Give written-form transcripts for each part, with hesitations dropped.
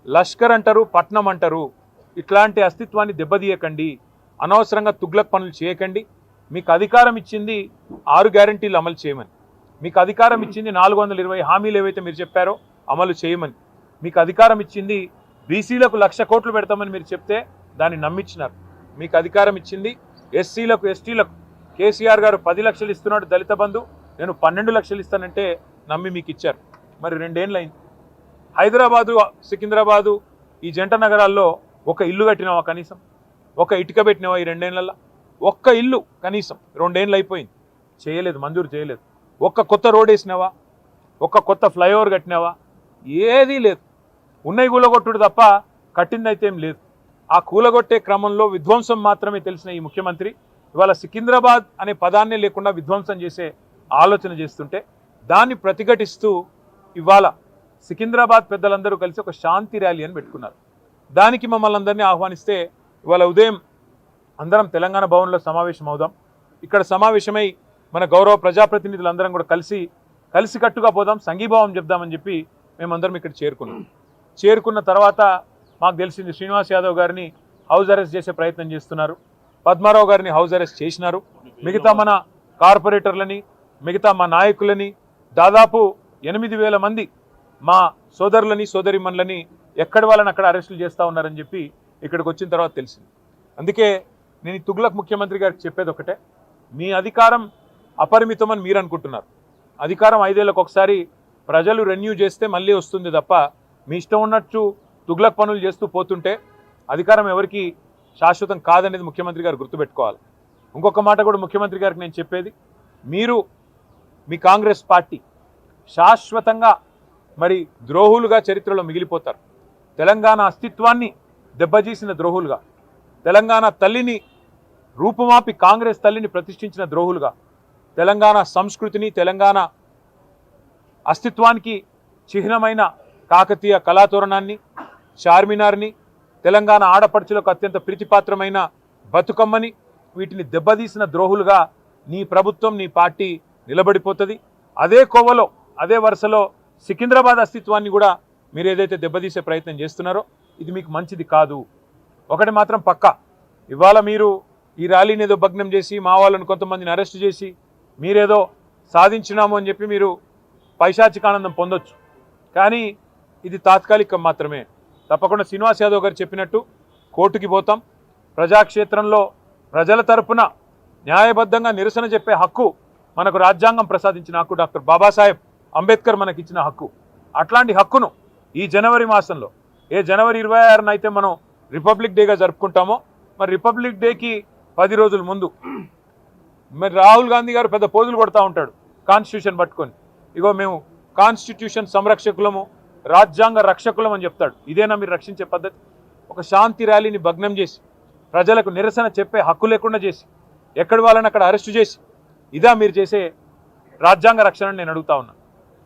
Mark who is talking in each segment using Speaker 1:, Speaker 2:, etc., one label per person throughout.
Speaker 1: లష్కర్ అంటారు, పట్నం అంటారు. ఇట్లాంటి అస్తిత్వాన్ని దెబ్బతీయకండి, అనవసరంగా తుగ్లక్ పనులు చేయకండి. మీకు అధికారం ఇచ్చింది 6 గ్యారంటీలు అమలు చేయమని, మీకు అధికారం ఇచ్చింది 420 హామీలు ఏవైతే మీరు చెప్పారో అమలు చేయమని, మీకు అధికారం ఇచ్చింది బీసీలకు 1,00,000 కోట్లు పెడతామని మీరు చెప్తే దాన్ని నమ్మించినారు. మీకు అధికారం ఇచ్చింది ఎస్సీలకు ఎస్టీలకు కేసీఆర్ గారు 10 లక్షలు ఇస్తున్నాడు దళిత బంధు, నేను 12 లక్షలు ఇస్తానంటే నమ్మి మీకు ఇచ్చారు. మరి 2 ఏళ్ళు అయింది. హైదరాబాదు సికింద్రాబాదు ఈ జంట నగరాల్లో ఒక ఇల్లు కట్టినావా? కనీసం ఒక ఇటుక పెట్టినావా ఈ 2 ఏళ్లలో? ఒక్క ఇల్లు కనీసం 2 ఏళ్ళు అయిపోయింది, చేయలేదు, మంజూరు చేయలేదు. ఒక్క కొత్త రోడ్ వేసినావా? ఒక్క కొత్త ఫ్లైఓవర్ కట్టినావా? ఏదీ లేదు. ఉన్నవి కూలగొట్టుడు తప్ప కట్టిందైతే ఏం లేదు. ఆ కూలగొట్టే క్రమంలో విధ్వంసం మాత్రమే తెలిసిన ఈ ముఖ్యమంత్రి ఇవాళ సికింద్రాబాద్ అనే పదాన్నే లేకుండా విధ్వంసం చేసే ఆలోచన చేస్తుంటే దాన్ని ప్రతిఘటిస్తూ ఇవాళ సికింద్రాబాద్ పెద్దలందరూ కలిసి ఒక శాంతి ర్యాలీ అని పెట్టుకున్నారు. దానికి మమ్మల్ని అందరినీ ఆహ్వానిస్తే ఇవాళ ఉదయం అందరం తెలంగాణ భవన్లో సమావేశం అవుదాం, ఇక్కడ సమావేశమై మన గౌరవ ప్రజాప్రతినిధులందరం కూడా కలిసికట్టుగా పోదాం, సంఘీభావం చెప్దామని చెప్పి మేమందరం ఇక్కడ చేరుకున్న తర్వాత మాకు తెలిసింది శ్రీనివాస్ యాదవ్ గారిని హౌస్ అరెస్ట్ చేసే ప్రయత్నం చేస్తున్నారు, పద్మారావు గారిని హౌస్ అరెస్ట్ చేసినారు, మిగతా మన కార్పొరేటర్లని, మిగతా మా నాయకులని, దాదాపు 8,000 మంది మా సోదరులని సోదరిమణులని ఎక్కడి వాళ్ళని అక్కడ అరెస్టులు చేస్తూ ఉన్నారని చెప్పి ఇక్కడికి వచ్చిన తర్వాత తెలిసింది. అందుకే నేను ఈ తుగ్లక్ ముఖ్యమంత్రి గారికి చెప్పేది ఒకటే, మీ అధికారం అపరిమితమని మీరు అనుకుంటున్నారు. అధికారం 5 ఏళ్లకు ఒకసారి ప్రజలు రెన్యూ చేస్తే మళ్ళీ వస్తుంది తప్ప మీ ఇష్టం ఉన్నట్టు తుగ్లక్ పనులు చేస్తూ పోతుంటే అధికారం ఎవరికి శాశ్వతం కాదనేది ముఖ్యమంత్రి గారు గుర్తుపెట్టుకోవాలి. ఇంకొక మాట కూడా ముఖ్యమంత్రి గారికి నేను చెప్పేది, మీరు మీ కాంగ్రెస్ పార్టీ శాశ్వతంగా మరి ద్రోహులుగా చరిత్రలో మిగిలిపోతారు. తెలంగాణ అస్తిత్వాన్ని దెబ్బతీసిన ద్రోహులుగా, తెలంగాణ తల్లిని రూపుమాపి కాంగ్రెస్ తల్లిని ప్రతిష్ఠించిన ద్రోహులుగా, తెలంగాణ సంస్కృతిని తెలంగాణ అస్తిత్వానికి చిహ్నమైన కాకతీయ కళాతోరణాన్ని, చార్మినార్ని, తెలంగాణ ఆడపడుచులకు అత్యంత ప్రీతిపాత్రమైన బతుకమ్మని, వీటిని దెబ్బతీసిన ద్రోహులుగా నీ ప్రభుత్వం నీ పార్టీ నిలబడిపోతుంది. అదే కోవలో అదే వరుసలో సికింద్రాబాద్ అస్తిత్వాన్ని కూడా మీరు ఏదైతే దెబ్బతీసే ప్రయత్నం చేస్తున్నారో ఇది మీకు మంచిది కాదు. ఒకటి మాత్రం పక్కా, ఇవాళ మీరు ఈ ర్యాలీని ఏదో భగ్నం చేసి మా వాళ్ళని కొంతమందిని అరెస్ట్ చేసి మీరేదో సాధించినాము అని చెప్పి మీరు పైశాచికానందం పొందొచ్చు, కానీ ఇది తాత్కాలికం మాత్రమే. తప్పకుండా శ్రీనివాస్ యాదవ్ గారు చెప్పినట్టు కోర్టుకి పోతాం. ప్రజాక్షేత్రంలో ప్రజల తరపున న్యాయబద్ధంగా నిరసన చెప్పే హక్కు మనకు రాజ్యాంగం ప్రసాదించిన హక్కు, డాక్టర్ బాబాసాహెబ్ అంబేద్కర్ మనకిచ్చిన హక్కు. అట్లాంటి హక్కును ఈ జనవరి మాసంలో జనవరి 26న అయితే మనం రిపబ్లిక్ డేగా జరుపుకుంటామో, మరి రిపబ్లిక్ డేకి 10 రోజుల ముందు మరి రాహుల్ గాంధీ గారు పెద్ద పోజులు కొడతా ఉంటాడు కాన్స్టిట్యూషన్ పట్టుకొని, ఇగో మేము కాన్స్టిట్యూషన్ సంరక్షకులము రాజ్యాంగ రక్షకులం అని చెప్తాడు. ఇదేనా మీరు రక్షించే పద్ధతి? ఒక శాంతి ర్యాలీని భగ్నం చేసి ప్రజలకు నిరసన చెప్పే హక్కు లేకుండా చేసి ఎక్కడి వాళ్ళని అక్కడ అరెస్టు చేసి ఇదా మీరు చేసే రాజ్యాంగ రక్షణ నేను అడుగుతా ఉన్నా.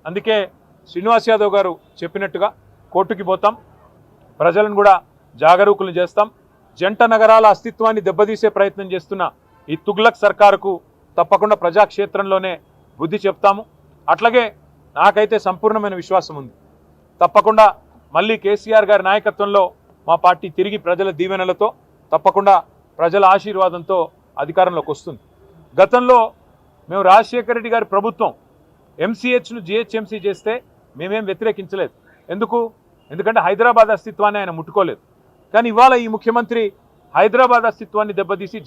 Speaker 1: అందుకే శ్రీనివాస్ యాదవ్ గారు చెప్పినట్టుగా కోర్టుకి పోతాం, ప్రజలను కూడా జాగరూకులు చేస్తాం. జంట నగరాల అస్తిత్వాన్ని దెబ్బతీసే ప్రయత్నం చేస్తున్న ఈ తుగ్లక్ సర్కారుకు తప్పకుండా ప్రజాక్షేత్రంలోనే బుద్ధి చెప్తాము. అట్లాగే నాకైతే సంపూర్ణమైన విశ్వాసం ఉంది, తప్పకుండా మళ్ళీ కేసీఆర్ గారి నాయకత్వంలో మా పార్టీ తిరిగి ప్రజల దీవెనలతో తప్పకుండా ప్రజల ఆశీర్వాదంతో అధికారంలోకి వస్తుంది. గతంలో మేము రాజశేఖర రెడ్డి గారి ప్రభుత్వం ఎంసీహెచ్ను జిహెచ్ఎంసీ చేస్తే మేమేం వ్యతిరేకించలేదు. ఎందుకంటే హైదరాబాద్ అస్తిత్వాన్ని ఆయన ముట్టుకోలేదు. కానీ ఇవాళ ఈ ముఖ్యమంత్రి హైదరాబాద్ అస్తిత్వాన్ని దెబ్బతీసి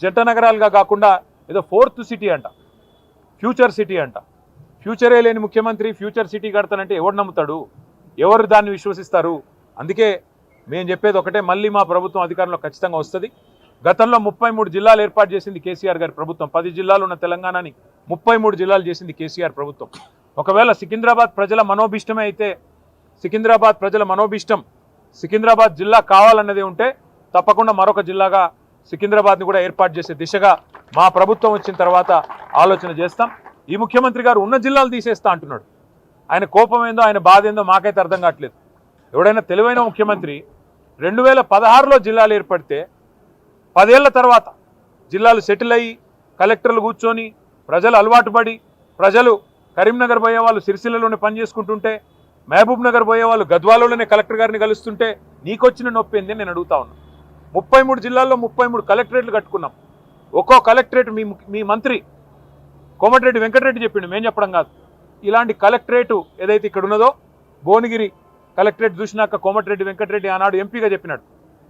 Speaker 1: జంట నగరాలుగా కాకుండా ఏదో 4th సిటీ అంట, ఫ్యూచర్ సిటీ అంట. ఫ్యూచరే లేని ముఖ్యమంత్రి ఫ్యూచర్ సిటీ కడతానంటే ఎవరు నమ్ముతాడు? ఎవరు దాన్ని విశ్వసిస్తారు? అందుకే మేము చెప్పేది ఒకటే, మళ్ళీ మా ప్రభుత్వం అధికారంలో ఖచ్చితంగా వస్తుంది. గతంలో 33 జిల్లాలు ఏర్పాటు చేసింది కేసీఆర్ గారి ప్రభుత్వం. 10 జిల్లాలు ఉన్న తెలంగాణని 33 జిల్లాలు చేసింది కేసీఆర్ ప్రభుత్వం. ఒకవేళ సికింద్రాబాద్ ప్రజల మనోభిష్టమే అయితే, సికింద్రాబాద్ ప్రజల మనోభిష్టం సికింద్రాబాద్ జిల్లా కావాలన్నదే ఉంటే తప్పకుండా మరొక జిల్లాగా సికింద్రాబాద్ని కూడా ఏర్పాటు చేసే దిశగా మా ప్రభుత్వం వచ్చిన తర్వాత ఆలోచన చేస్తాం. ఈ ముఖ్యమంత్రి గారు ఉన్న జిల్లాలు తీసేస్తా అంటున్నాడు. ఆయన కోపం ఏందో ఆయన బాధ ఏందో మాకైతే అర్థం కావట్లేదు. ఎవడైనా తెలివైన ముఖ్యమంత్రి 2016లో జిల్లాలు ఏర్పడితే 10 ఏళ్ల తర్వాత జిల్లాలు సెటిల్ అయ్యి కలెక్టర్లు కూర్చొని ప్రజలు అలవాటు పడి ప్రజలు కరీంనగర్ పోయే వాళ్ళు సిరిసిల్లలోనే పని చేసుకుంటుంటే మహబూబ్ నగర్ పోయే వాళ్ళు గద్వాలలోనే కలెక్టర్ గారిని కలుస్తుంటే నీకొచ్చిన నొప్పి ఏంది అని నేను అడుగుతా ఉన్నా. 33 జిల్లాల్లో 33 కలెక్టరేట్లు కట్టుకున్నాం. ఒక్కో కలెక్టరేట్ మీ మంత్రి కోమటిరెడ్డి వెంకటరెడ్డి చెప్పిండు, మేము చెప్పడం కాదు. ఇలాంటి కలెక్టరేటు ఏదైతే ఇక్కడ ఉన్నదో భువనగిరి కలెక్టరేట్ చూసినాక కోమటిరెడ్డి వెంకటరెడ్డి ఆనాడు ఎంపీగా చెప్పినాడు,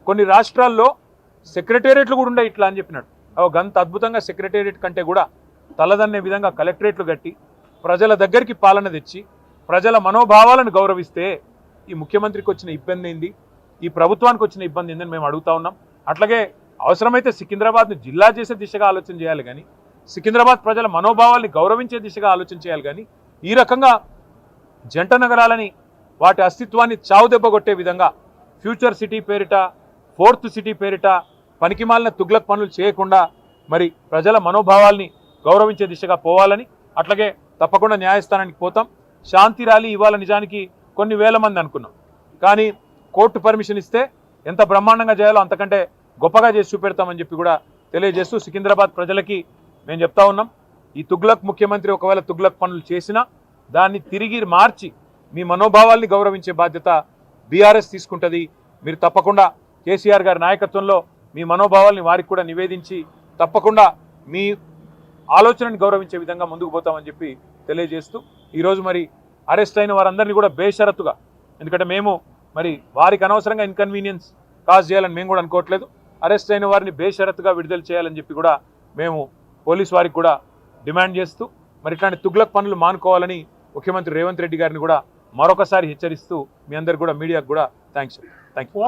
Speaker 1: కొన్ని రాష్ట్రాల్లో సెక్రటేరియట్లు కూడా ఉండే ఇట్లా అని చెప్పినాడు. గంత అద్భుతంగా సెక్రటేరియట్ కంటే కూడా తలదన్నే విధంగా కలెక్టరేట్లు కట్టి ప్రజల దగ్గరికి పాలన తెచ్చి ప్రజల మనోభావాలను గౌరవిస్తే ఈ ముఖ్యమంత్రికి వచ్చిన ఇబ్బంది ఏంది, ఈ ప్రభుత్వానికి వచ్చిన ఇబ్బంది ఏందని మేము అడుగుతా ఉన్నాం. అట్లాగే అవసరమైతే సికింద్రాబాద్ని జిల్లా చేసే దిశగా ఆలోచన చేయాలి కానీ సికింద్రాబాద్ ప్రజల మనోభావాల్ని గౌరవించే దిశగా ఆలోచన చేయాలి కానీ ఈ రకంగా జంట నగరాలని వాటి అస్తిత్వాన్ని చావుదెబ్బ కొట్టే విధంగా ఫ్యూచర్ సిటీ పేరిట, ఫోర్త్ సిటీ పేరిట పనికిమాలిన తుగ్లక్ పనులు చేయకుండా మరి ప్రజల మనోభావాల్ని గౌరవించే దిశగా పోవాలని, అట్లాగే తప్పకుండా న్యాయస్థానానికి పోతాం. శాంతి ర్యాలీ ఇవాళ నిజానికి కొన్ని వేల మంది అనుకున్నాం, కానీ కోర్టు పర్మిషన్ ఇస్తే ఎంత బ్రహ్మాండంగా చేయాలో అంతకంటే గొప్పగా చేసి చూపెడతామని చెప్పి కూడా తెలియజేస్తూ సికింద్రాబాద్ ప్రజలకి మేము చెప్తా ఉన్నాం, ఈ తుగ్లక్ ముఖ్యమంత్రి ఒకవేళ తుగ్లక్ పనులు చేసినా దాన్ని తిరిగి మార్చి మీ మనోభావాల్ని గౌరవించే బాధ్యత బీఆర్ఎస్ తీసుకుంటుంది. మీరు తప్పకుండా కేసీఆర్ గారి నాయకత్వంలో మీ మనోభావాల్ని వారికి కూడా నివేదించి తప్పకుండా మీ ఆలోచనని గౌరవించే విధంగా ముందుకు పోతామని చెప్పి తెలియజేస్తూ ఈరోజు మరి అరెస్ట్ అయిన వారందరినీ కూడా బేషరతుగా, ఎందుకంటే మేము మరి వారికి అనవసరంగా ఇన్కన్వీనియన్స్ కాజ్ చేయాలని మేము కూడా అనుకోవట్లేదు, అరెస్ట్ అయిన వారిని బేషరతుగా విడుదల చేయాలని చెప్పి కూడా మేము పోలీస్ వారికి కూడా డిమాండ్ చేస్తూ మరి ఇట్లాంటి తుగ్లక్ పనులు మానుకోవాలని ముఖ్యమంత్రి రేవంత్ రెడ్డి గారిని కూడా మరొకసారి హెచ్చరిస్తూ మీ అందరు కూడా మీడియాకు కూడా థ్యాంక్స్.